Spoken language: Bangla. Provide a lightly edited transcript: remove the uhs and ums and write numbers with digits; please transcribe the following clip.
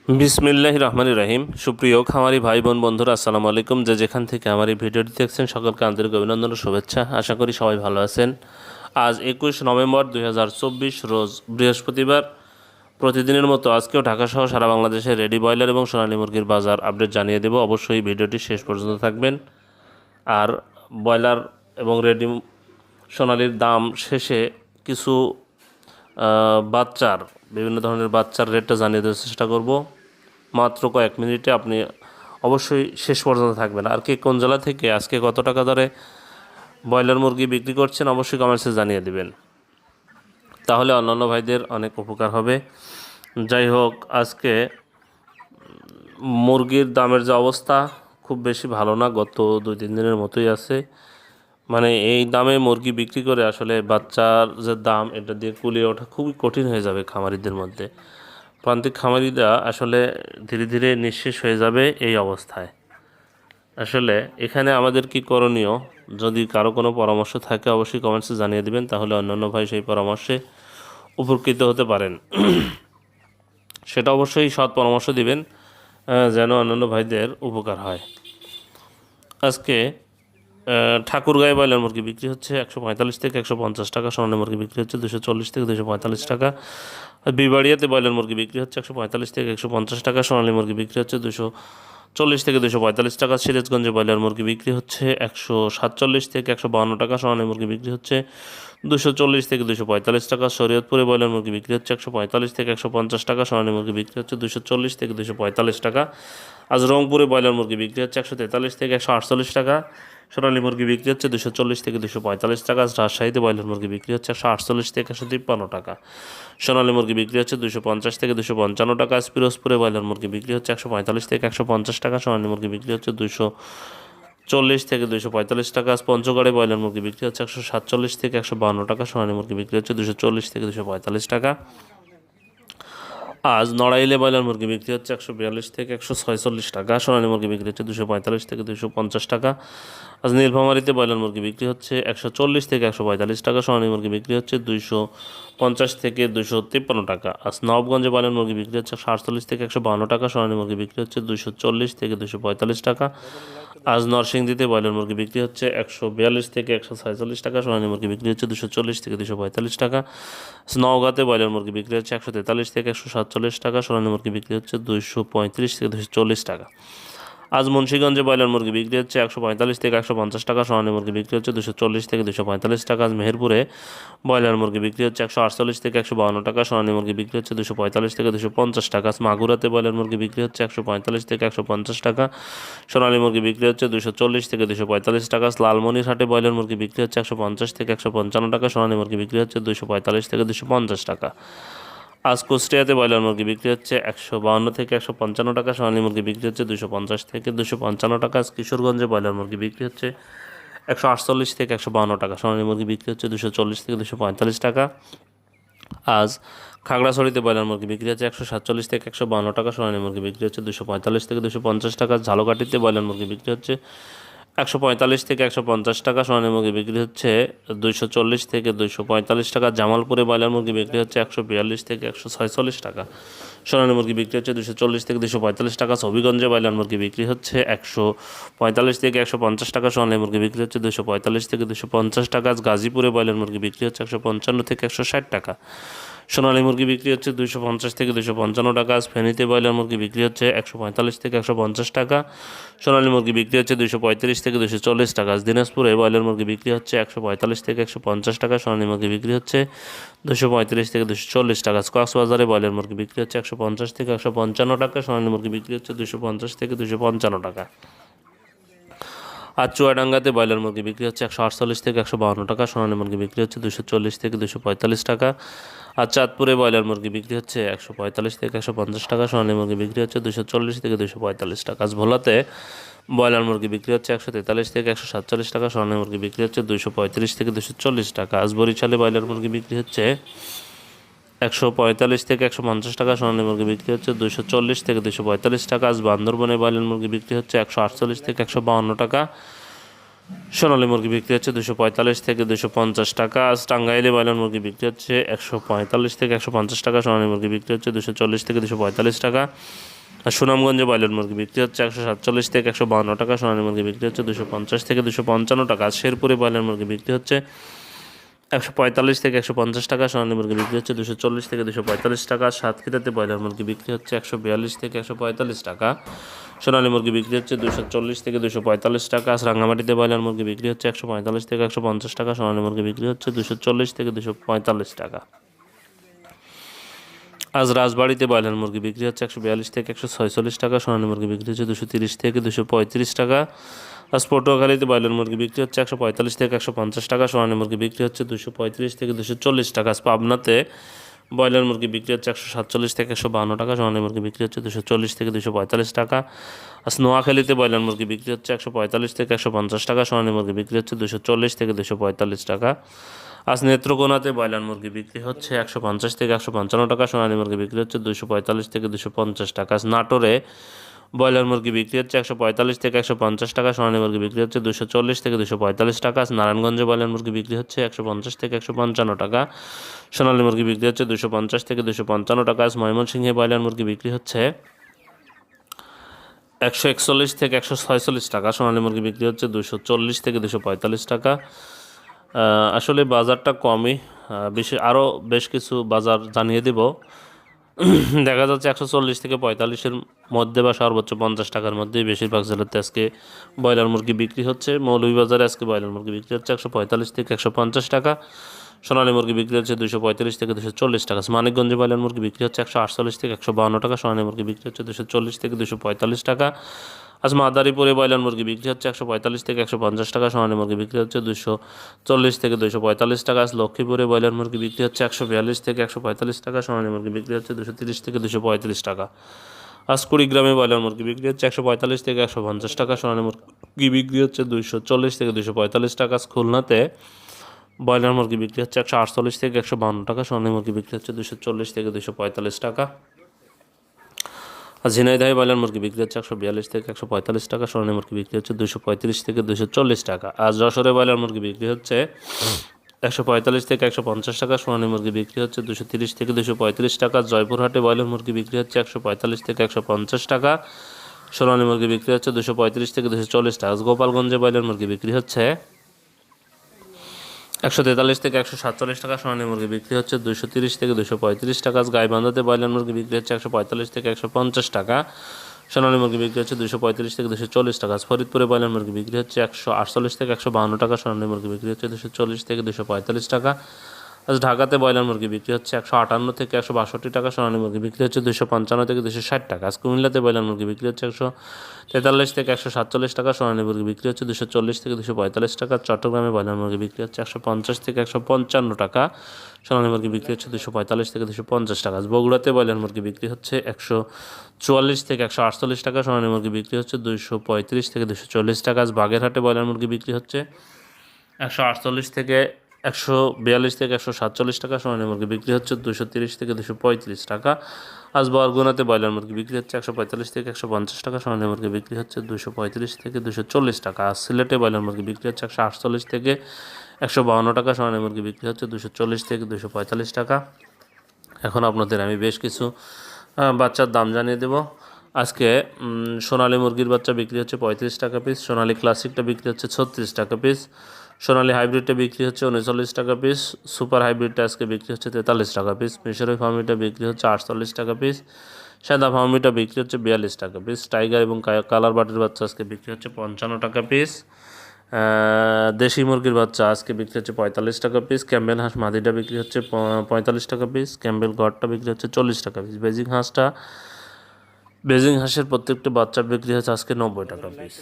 বিসমিল্লাহির রহমানির রহিম। সুপ্রিয় খামারি ভাই বোন বন্ধুরা, আসসালামু আলাইকুম। যে যেখান থেকে আমার এই ভিডিওটি দেখছেন সকলকে আন্তরিক অভিনন্দন ও শুভেচ্ছা। আশা করি সবাই ভালো আছেন। আজ 21 নভেম্বর 2024 রোজ বৃহস্পতিবার। প্রতিদিনের মতো আজকেও ঢাকাসহ সারা বাংলাদেশে রেডি ব্রয়লার এবং সোনালী মুরগির বাজার আপডেট জানিয়ে দেব। অবশ্যই ভিডিওটি শেষ পর্যন্ত থাকবেন। আর ব্রয়লার এবং রেডি সোনালীর দাম শেষে কিছু বাচ্চার বিভিন্ন ধরনের বাচ্চার রেটটা জানিয়ে দেওয়ার চেষ্টা করব। মাত্র কয়েক মিনিটে আপনি অবশ্যই শেষ পর্যন্ত থাকবেন। আর কে কোন জেলা থেকে আজকে কত টাকা দরে ব্রয়লার মুরগি বিক্রি করছেন অবশ্যই কমেন্টসে জানিয়ে দিবেন, তাহলে অন্যান্য ভাইদের অনেক উপকার হবে। যাই হোক, আজকে মুরগির দামের যে অবস্থা খুব বেশি ভালো না, গত 2-3 দিনের মতোই আছে। মানে এই দামে মুরগি বিক্রি করে আসলে বাচ্চার যে দাম এটা দিয়ে কুলিয়ে ওঠা খুবই কঠিন হয়ে যাবে খামারিদের মধ্যে। প্রান্তিক খামারিরা আসলে ধীরে ধীরে নিঃশেষ হয়ে যাবে এই অবস্থায়। আসলে এখানে আমাদের কি করণীয়, যদি কারো কোনো পরামর্শ থাকে অবশ্যই কমেন্টসে জানিয়ে দিবেন, তাহলে অন্যান্য ভাই সেই পরামর্শে উপকৃত হতে পারেন। সেটা অবশ্যই সৎ পরামর্শ দিবেন যেন অন্যান্য ভাইদের উপকার হয়। আজকে ঠাকুরগাঁয়ে ব্রয়লার মুরগি বিক্রি হচ্ছে 145 থেকে 150 টাকা, সোনালী মুরগি বিক্রি হচ্ছে 240 থেকে 245 টাকা। বিবাড়িয়াতে ব্রয়লার মুরগি বিক্রি হচ্ছে 145 থেকে 150 টাকা, সোনালী মুরগি বিক্রি হচ্ছে 240 থেকে 245 টাকা। সিরাজগঞ্জে ব্রয়লার মুরগি বিক্রি হচ্ছে 147 থেকে 152 টাকা, সোনালী মুরগি বিক্রি হচ্ছে 240 থেকে 245 টাকা। শরীয়তপুরে ব্রয়লার মুরগি বিক্রি হচ্ছে 145 থেকে 150 টাকা, সোনালী মুরগি বিক্রি হচ্ছে 240 থেকে 245 টাকা। আজ রংপুরে ব্রয়লার মুরগি বিক্রি হচ্ছে 143 থেকে 148 টাকা, সোনালী মুরগি বিক্রি হচ্ছে 240 থেকে 245 টাকা। রাজশাহীতে ব্রয়লার মুরগি বিক্রি হচ্ছে 148 থেকে 153 টাকা, সোনালী মুরগি বিক্রি হচ্ছে 250 থেকে 255 টাকা। পিরোজপুরে ব্রয়লার মুরগি বিক্রি হচ্ছে 145 থেকে 150 টাকা, সোনালী মুরগি বিক্রি হচ্ছে 240 থেকে 245 টাকা। পঞ্চগড়ে ব্রয়লার মুরগি বিক্রি হচ্ছে 147 থেকে 152 টাকা, সোনালী মুরগি বিক্রি হচ্ছে 240 থেকে 245 টাকা। আজ নড়াইলে ব্রয়লার মুরগি বিক্রি হচ্ছে 142 থেকে 146 টাকা, সোনালী মুরগি বিক্রি হচ্ছে 245 থেকে 250 টাকা। আজ নীলফামারীতে ব্রয়লার মুরগি বিক্রি হচ্ছে 140 থেকে 145 টাকা, সোনালী মুরগি বিক্রি হচ্ছে 250 থেকে 253 টাকা। আজ নবাবগঞ্জে ব্রয়লার মুরগি বিক্রি হচ্ছে 148 থেকে 152 টাকা, সোনালী মুরগি বিক্রি হচ্ছে 240 থেকে 245 টাকা। আজ নরসিংদীতে ব্রয়লার মুরগি বিক্রি হচ্ছে 142 থেকে 146 টাকা, সোনালী মুরগি বিক্রি হচ্ছে 240 থেকে 245 টাকা। নওগাঁতে ব্রয়লার মুরগি বিক্রি হচ্ছে 143 থেকে 147 টাকা, সোনালী মুরগি বিক্রি হচ্ছে 235 থেকে 240 টাকা। আজ মুন্সিগঞ্জে ব্রয়লার মুরগি বিক্রি হচ্ছে 145 থেকে 150 টাকা, সোনালী মুরগি বিক্রি হচ্ছে 240 থেকে 245 টাকা। আজ মেহেরপুরে ব্রয়লার মুরগি বিক্রি হচ্ছে 148 থেকে 152 টাকা, সোনালী মুরগি বিক্রি হচ্ছে 245 থেকে 250 টাকা। আজ মাগুরাতে ব্রয়লার মুরগি বিক্রি হচ্ছে 145 থেকে 150 টাকা, সোনালী মুরগি বিক্রি হচ্ছে 240 থেকে 245 টাকা। লালমনিরহাটে ব্রয়লার মুরগি বিক্রি হচ্ছে 150 থেকে 155 টাকা, সোনালী মুরগি বিক্রি হচ্ছে 245 থেকে 250 টাকা। আজ কুষ্টিয়াতে ব্রয়লার মুরগি বিক্রি হচ্ছে 152 থেকে 155 টাকা, সোনালী মুরগি বিক্রি হচ্ছে 250 থেকে 255 টাকা। আজ কিশোরগঞ্জে ব্রয়লার মুরগি বিক্রি হচ্ছে 148 থেকে 152 টাকা, সোনালী মুরগি বিক্রি হচ্ছে 240 থেকে 245 টাকা। আজ খাগড়াছড়িতে ব্রয়লার মুরগি বিক্রি হচ্ছে 147 থেকে 152 টাকা, সোনালী মুরগি বিক্রি হচ্ছে 245 থেকে 250 টাকা। ঝালকাঠিতে ব্রয়লার মুরগি বিক্রি হচ্ছে 145 থেকে 150 টাকা, সোনালী মুরগি বিক্রি হচ্ছে 240 থেকে 245 টাকা। জামালপুরে ব্রয়লার মুরগি বিক্রি হচ্ছে 142 থেকে 146 টাকা, সোনালী মুরগি বিক্রি হচ্ছে 240 থেকে 245 টাকা। হবিগঞ্জে ব্রয়লার মুরগি বিক্রি হচ্ছে 145 থেকে 150 টাকা, সোনালী মুরগি বিক্রি হচ্ছে 245 থেকে 250 টাকা। গাজীপুরে ব্রয়লার মুরগি বিক্রি হচ্ছে 155 থেকে 160 টাকা, সোনালী মুরগি বিক্রি হচ্ছে 250 থেকে 255 টাকা। ফেনীতে ব্রয়লার মুরগি বিক্রি হচ্ছে 145 থেকে 150 টাকা, সোনালী মুরগি বিক্রি হচ্ছে 235 থেকে 240 টাকা। দিনাজপুরে ব্রয়লার মুরগি বিক্রি হচ্ছে 145 থেকে 150 টাকা, সোনালী মুরগি বিক্রি হচ্ছে 235 থেকে 240 টাকা। কক্সবাজারে ব্রয়লার মুরগি বিক্রি হচ্ছে 150 থেকে 155 টাকা, সোনালী মুরগি বিক্রি হচ্ছে 250 থেকে 255 টাকা। আর চুয়াডাঙ্গাতে ব্রয়লার মুরগি বিক্রি হচ্ছে 148 থেকে 152 টাকা, সোনালী মুরগি বিক্রি হচ্ছে 240 থেকে 245 টাকা। আর চাঁদপুরে ব্রয়লার মুরগি বিক্রি হচ্ছে 145 থেকে 150 টাকা, সোনালী মুরগি বিক্রি হচ্ছে 240 থেকে 245 টাকা। আজ ভোলাতে ব্রয়লার মুরগি বিক্রি হচ্ছে 143 থেকে 147 টাকা, সোনালী মুরগি বিক্রি হচ্ছে 235 থেকে 240 টাকা। আজ বরিশালে ব্রয়লার মুরগি বিক্রি হচ্ছে 145 থেকে 150 টাকা, সোনালী মুরগি বিক্রি হচ্ছে 240 থেকে 245 টাকা। আজ বান্দরবনে ব্রয়লার মুরগি বিক্রি হচ্ছে 148 থেকে 152 টাকা, সোনালী মুরগি বিক্রি হচ্ছে 245 থেকে 250 টাকা। আজ টাঙ্গাইলে ব্রয়লার মুরগি বিক্রি হচ্ছে 145 থেকে 150 টাকা, সোনালী মুরগি বিক্রি হচ্ছে 240 থেকে 245 টাকা। আর সুনামগঞ্জে ব্রয়লার মুরগি বিক্রি হচ্ছে 147 থেকে 152 টাকা, সোনালী মুরগি বিক্রি হচ্ছে 250 থেকে 255 টাকা। আর শেরপুরে ব্রয়লার মুরগি বিক্রি হচ্ছে 145 থেকে 150 টাকা, সোনালী মুরগি বিক্রি হচ্ছে 240 থেকে 245 টাকা। সাতক্ষীরাতে ব্রয়লার মুরগি বিক্রি হচ্ছে 142 থেকে 145 টাকা, সোনালী মুরগি বিক্রি হচ্ছে 240 থেকে 245 টাকা। রাঙ্গামাটিতে ব্রয়লার মুরগি বিক্রি হচ্ছে 145 থেকে 150 টাকা, সোনালী মুরগি বিক্রি হচ্ছে 240 থেকে 245 টাকা। আজ রাজবাড়িতে ব্রয়লার মুরগি বিক্রি হচ্ছে 142 থেকে 146 টাকা, সোনালী মুরগি বিক্রি হচ্ছে 230 থেকে 235 টাকা। আজ পটুয়াখালীতে ব্রয়লার মুরগি বিক্রি হচ্ছে 145 থেকে 150 টাকা, সোনালী মুরগি বিক্রি হচ্ছে 235 থেকে 240 টাকা। আজ পাবনাতে ব্রয়লার মুরগি বিক্রি হচ্ছে 147 থেকে 152 টাকা, সোনালী মুরগি বিক্রি হচ্ছে 240 থেকে 245 টাকা। আজ নোয়াখালীতে ব্রয়লার মুরগি বিক্রি হচ্ছে 145 থেকে 150 টাকা, সোনালী মুরগি বিক্রি হচ্ছে 240 থেকে 245 টাকা। আজ নেত্রকোনাতে ব্রয়লার মুরগি বিক্রি হচ্ছে 150 থেকে 155 টাকা, সোনালী মুরগি বিক্রি হচ্ছে 245 থেকে 250 টাকা। আজ নাটোরে ব্রয়লার মুরগি বিক্রি হচ্ছে 145 থেকে 150 টাকা, সোনালী মুরগি বিক্রি হচ্ছে 240 থেকে 245 টাকা। আজ নারায়ণগঞ্জে ব্রয়লার মুরগি বিক্রি হচ্ছে 150 থেকে 155 টাকা, সোনালী মুরগি বিক্রি হচ্ছে 250 থেকে 255 টাকা। আজ ময়মনসিংহে ব্রয়লার মুরগি বিক্রি হচ্ছে 141 থেকে 146 টাকা, সোনালী মুরগি বিক্রি হচ্ছে 240 থেকে 245 টাকা। আসলে বাজারটা কমই, আরও বেশ কিছু বাজার জানিয়ে দেব। দেখা যাচ্ছে 140 থেকে 45-এর মধ্যে বা সর্বোচ্চ 50 টাকার মধ্যেই বেশিরভাগ জেলাতে আজকে ব্রয়লার মুরগি বিক্রি হচ্ছে। মৌলভীবাজারে আজকে ব্রয়লার মুরগি বিক্রি হচ্ছে 145 থেকে 150 টাকা, সোনালী মুরগি বিক্রি হচ্ছে 235 থেকে 240 টাকা। মানিকগঞ্জে ব্রয়লার মুরগি বিক্রি হচ্ছে 148 থেকে 152 টাকা, সোনালী মুরগি বিক্রি হচ্ছে 240 থেকে 245 টাকা। আজ মাদারীপুরে ব্রয়লার মুরগি বিক্রি হচ্ছে 145 থেকে 150 টাকা, সোনালী মুরগি বিক্রি হচ্ছে 240 থেকে 245 টাকা। আজ লক্ষ্মীপুরে ব্রয়লার মুরগি বিক্রি হচ্ছে 142 থেকে 145 টাকা, সোনালী মুরগি বিক্রি হচ্ছে 230 থেকে 235 টাকা। আজ কুড়িগ্রামে ব্রয়লার মুরগি বিক্রি হচ্ছে 145 থেকে 150 টাকা, সোনালী মুরগি বিক্রি হচ্ছে 240 থেকে 245 টাকা। আজ খুলনাতে ব্রয়লার মুরগি বিক্রি হচ্ছে 148 থেকে 152 টাকা, সোনালী মুরগি বিক্রি হচ্ছে 240 থেকে 245 টাকা। আর ঝিনাইদহে ব্রয়লার মুরগি বিক্রি হচ্ছে 142 থেকে 145 টাকা, সোনালী মুরগি বিক্রি হচ্ছে 235 থেকে 240 টাকা। আজ যশোরে ব্রয়লার মুরগি বিক্রি হচ্ছে 145 থেকে 150 টাকা, সোনালী মুরগি বিক্রি হচ্ছে 230 থেকে 235 টাকা। জয়পুরহাটে ব্রয়লার মুরগি বিক্রি হচ্ছে 145 থেকে 150 টাকা, সোনালী মুরগি বিক্রি হচ্ছে 235 থেকে 240 টাকা। গোপালগঞ্জে ব্রয়লার মুরগি বিক্রি হচ্ছে 143 থেকে 147 টাকা, সোনালী মুরগি বিক্রি হচ্ছে 230 থেকে 235 টাকা। গাইবান্ধাতে ব্রয়লার মুরগি বিক্রি হচ্ছে 145 থেকে 150 টাকা, সোনালী মুরগি বিক্রি হচ্ছে 235 থেকে 240 টাকা। ফরিদপুরে ব্রয়লার মুরগি বিক্রি হচ্ছে 148 থেকে 152 টাকা, সোনালী মুরগি বিক্রি হচ্ছে 240 থেকে 245 টাকা। আজ ঢাকাতে ব্রয়লার মুরগি বিক্রি হচ্ছে 158 থেকে 162 টাকা, সোনালী মুরগি বিক্রি হচ্ছে 255 থেকে 260 টাকা। আজ কুমিল্লাতে ব্রয়লার মুরগি বিক্রি হচ্ছে 143 থেকে 147 টাকা, সোনালী মুরগি বিক্রি হচ্ছে 240 থেকে 245 টাকা। চট্টগ্রামে ব্রয়লার মুরগি বিক্রি হচ্ছে 150 থেকে 155 টাকা, সোনালী মুরগি বিক্রি হচ্ছে 245 থেকে 250 টাকা। আজ বগুড়াতে ব্রয়লার মুরগি বিক্রি হচ্ছে 144 থেকে 148 টাকা, সোনালী মুরগি বিক্রি হচ্ছে 235 থেকে 240 টাকা। আজ বাগেরহাটে ব্রয়লার মুরগি বিক্রি হচ্ছে 148 থেকে 142 থেকে 147 টাকা, সোনালী মুরগি বিক্রি হচ্ছে 230 থেকে 235 টাকা। আজ বরগুনাতে ব্রয়লার মুরগি বিক্রি হচ্ছে 145 থেকে 150 টাকা, সোনালী মুরগি বিক্রি হচ্ছে 235 থেকে 240 টাকা। আজ সিলেটে ব্রয়লার মুরগি বিক্রি হচ্ছে 148 থেকে 152 টাকা, সোনালী মুরগি বিক্রি হচ্ছে 240 থেকে 245 টাকা। এখন আপনাদের আমি বেশ কিছু বাচ্চার দাম জানিয়ে দেব। আজকে সোনালী মুরগির বাচ্চা বিক্রি হচ্ছে 35 টাকা পিস, সোনালী ক্লাসিকটা বিক্রি হচ্ছে 36 টাকা পিস, সোনালী হাইব্রিডটা বিক্রি হচ্ছে 39 টাকা পিস, সুপার হাইব্রিডটা আজকে বিক্রি হচ্ছে 43 টাকা পিস, মিশরি ফার্মিটা বিক্রি হচ্ছে 48 টাকা পিস, সাদা ফার্মিটা বিক্রি হচ্ছে 42 টাকা পিস, টাইগার এবং কালার বাটের বাচ্চা আজকে বিক্রি হচ্ছে 55 টাকা পিস, দেশি মুরগির বাচ্চা আজকে বিক্রি হচ্ছে 45 টাকা পিস, ক্যাম্বেল হাঁস মাদিটা বিক্রি হচ্ছে 45 টাকা পিস, ক্যাম্বেল গড়টা বিক্রি হচ্ছে 40 টাকা পিস, বেজিং হাঁসের প্রত্যেকটি বাচ্চার বিক্রি হচ্ছে আজকে 90 টাকা পিস।